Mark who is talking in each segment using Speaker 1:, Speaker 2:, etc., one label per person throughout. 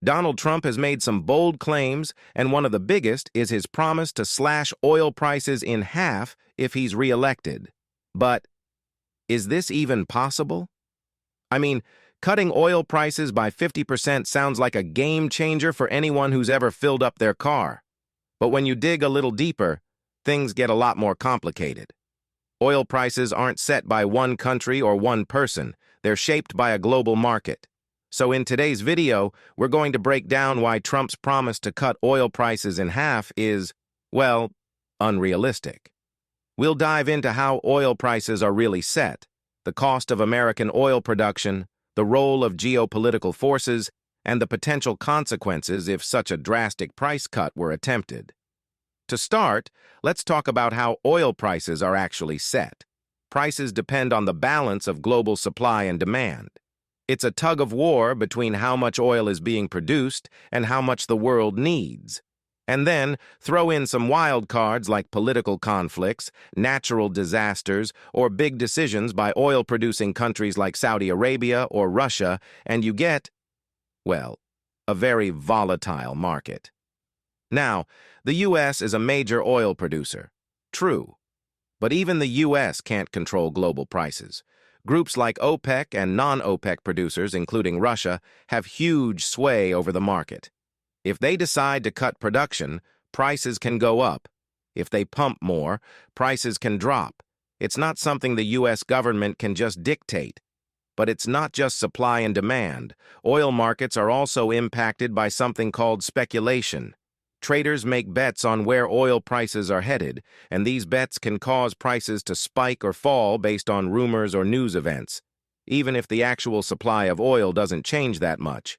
Speaker 1: Donald Trump has made some bold claims, and one of the biggest is his promise to slash oil prices in half if he's reelected. But is this even possible? I mean, cutting oil prices by 50% sounds like a game changer for anyone who's ever filled up their car. But when you dig a little deeper, things get a lot more complicated. Oil prices aren't set by one country or one person. They're shaped by a global market. So in today's video, we're going to break down why Trump's promise to cut oil prices in half is, well, unrealistic. We'll dive into how oil prices are really set, the cost of American oil production, the role of geopolitical forces, and the potential consequences if such a drastic price cut were attempted. To start, let's talk about how oil prices are actually set. Prices depend on the balance of global supply and demand. It's a tug of war between how much oil is being produced and how much the world needs. And then throw in some wild cards like political conflicts, natural disasters, or big decisions by oil-producing countries like Saudi Arabia or Russia, and you get, well, a very volatile market. Now, the U.S. is a major oil producer. True. But even the U.S. can't control global prices. Groups like OPEC and non-OPEC producers, including Russia, have huge sway over the market. If they decide to cut production, prices can go up. If they pump more, prices can drop. It's not something the U.S. government can just dictate. But it's not just supply and demand. Oil markets are also impacted by something called speculation. Traders make bets on where oil prices are headed, and these bets can cause prices to spike or fall based on rumors or news events, even if the actual supply of oil doesn't change that much.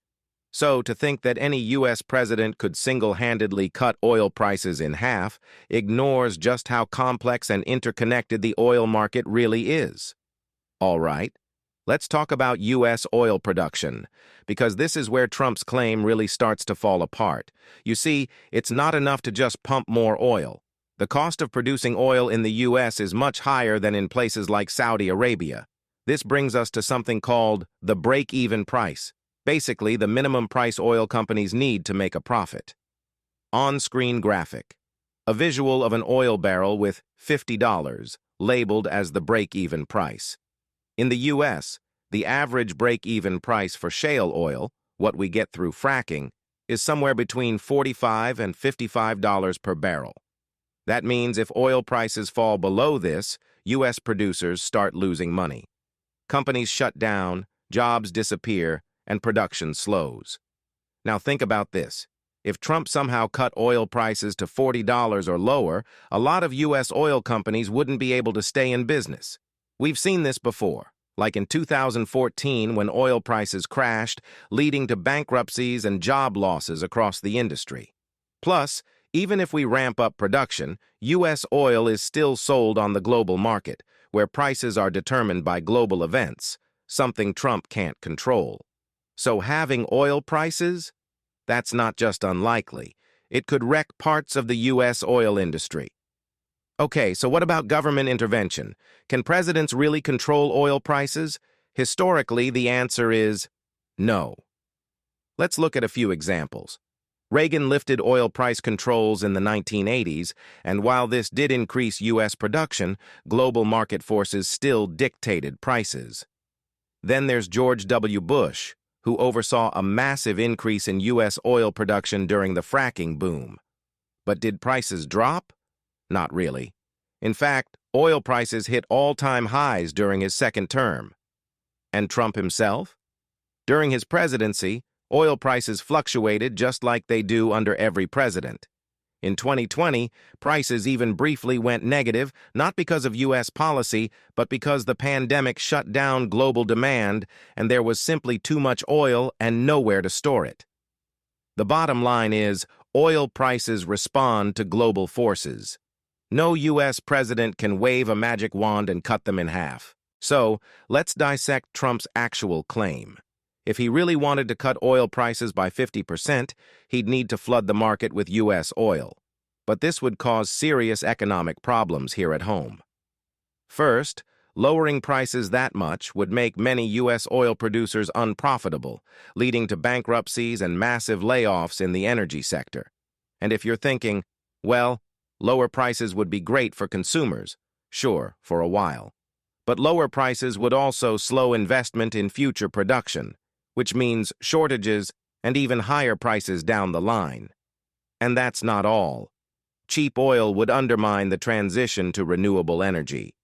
Speaker 1: So, to think that any U.S. president could single-handedly cut oil prices in half ignores just how complex and interconnected the oil market really is. All right, let's talk about U.S. oil production, because this is where Trump's claim really starts to fall apart. You see, it's not enough to just pump more oil. The cost of producing oil in the U.S. is much higher than in places like Saudi Arabia. This brings us to something called the break-even price. Basically, the minimum price oil companies need to make a profit. On-screen graphic. A visual of an oil barrel with $50 labeled as the break-even price. In the U.S., the average break-even price for shale oil, what we get through fracking, is somewhere between $45 and $55 per barrel. That means if oil prices fall below this, U.S. producers start losing money. Companies shut down, jobs disappear, and production slows. Now think about this. If Trump somehow cut oil prices to $40 or lower, a lot of U.S. oil companies wouldn't be able to stay in business. We've seen this before, like in 2014 when oil prices crashed, leading to bankruptcies and job losses across the industry. Plus, even if we ramp up production, U.S. oil is still sold on the global market, where prices are determined by global events, something Trump can't control. So having oil prices? That's not just unlikely. It could wreck parts of the U.S. oil industry. Okay, so what about government intervention? Can presidents really control oil prices? Historically, the answer is no. Let's look at a few examples. Reagan lifted oil price controls in the 1980s, and while this did increase U.S. production, global market forces still dictated prices. Then there's George W. Bush, who oversaw a massive increase in U.S. oil production during the fracking boom. But did prices drop? Not really. In fact, oil prices hit all-time highs during his second term. And Trump himself? During his presidency, oil prices fluctuated just like they do under every president. In 2020, prices even briefly went negative, not because of U.S. policy, but because the pandemic shut down global demand and there was simply too much oil and nowhere to store it. The bottom line is, oil prices respond to global forces. No U.S. president can wave a magic wand and cut them in half. So, let's dissect Trump's actual claim. If he really wanted to cut oil prices by 50%, he'd need to flood the market with U.S. oil. But this would cause serious economic problems here at home. First, Lowering prices that much would make many U.S. oil producers unprofitable, leading to bankruptcies and massive layoffs in the energy sector. And if you're thinking, well, lower prices would be great for consumers, sure, for a while. But lower prices would also slow investment in future production, which means shortages and even higher prices down the line. And that's not all. Cheap oil would undermine the transition to renewable energy.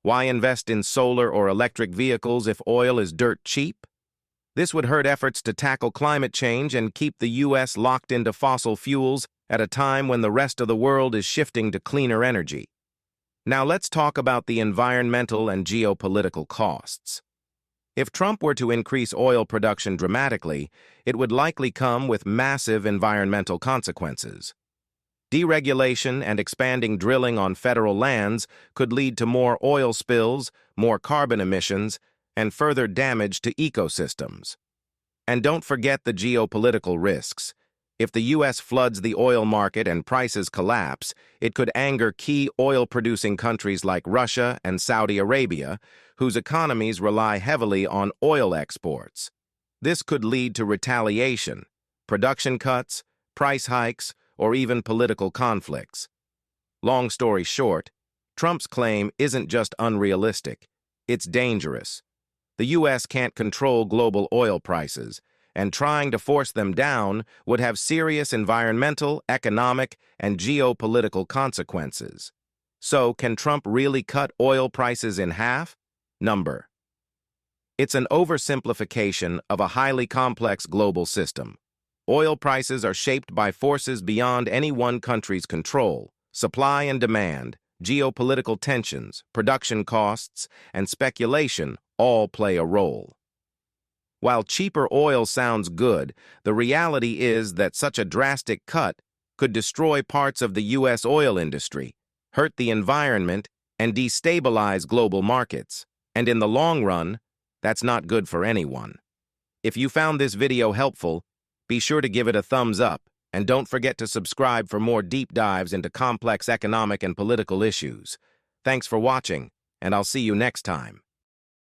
Speaker 1: Why invest in solar or electric vehicles if oil is dirt cheap? This would hurt efforts to tackle climate change and keep the U.S. locked into fossil fuels at a time when the rest of the world is shifting to cleaner energy. Now let's talk about the environmental and geopolitical costs. If Trump were to increase oil production dramatically, it would likely come with massive environmental consequences. Deregulation and expanding drilling on federal lands could lead to more oil spills, more carbon emissions, and further damage to ecosystems. And don't forget the geopolitical risks. If the U.S. floods the oil market and prices collapse, it could anger key oil-producing countries like Russia and Saudi Arabia, whose economies rely heavily on oil exports. This could lead to retaliation, production cuts, price hikes, or even political conflicts. Long story short, Trump's claim isn't just unrealistic, it's dangerous. The U.S. can't control global oil prices, and trying to force them down would have serious environmental, economic, and geopolitical consequences. So, can Trump really cut oil prices in half? Number. It's an oversimplification of a highly complex global system. Oil prices are shaped by forces beyond any one country's control. Supply and demand, geopolitical tensions, production costs, and speculation all play a role. While cheaper oil sounds good, the reality is that such a drastic cut could destroy parts of the U.S. oil industry, hurt the environment, and destabilize global markets. And in the long run, that's not good for anyone. If you found this video helpful, be sure to give it a thumbs up, and don't forget to subscribe for more deep dives into complex economic and political issues. Thanks for watching, and I'll see you next time.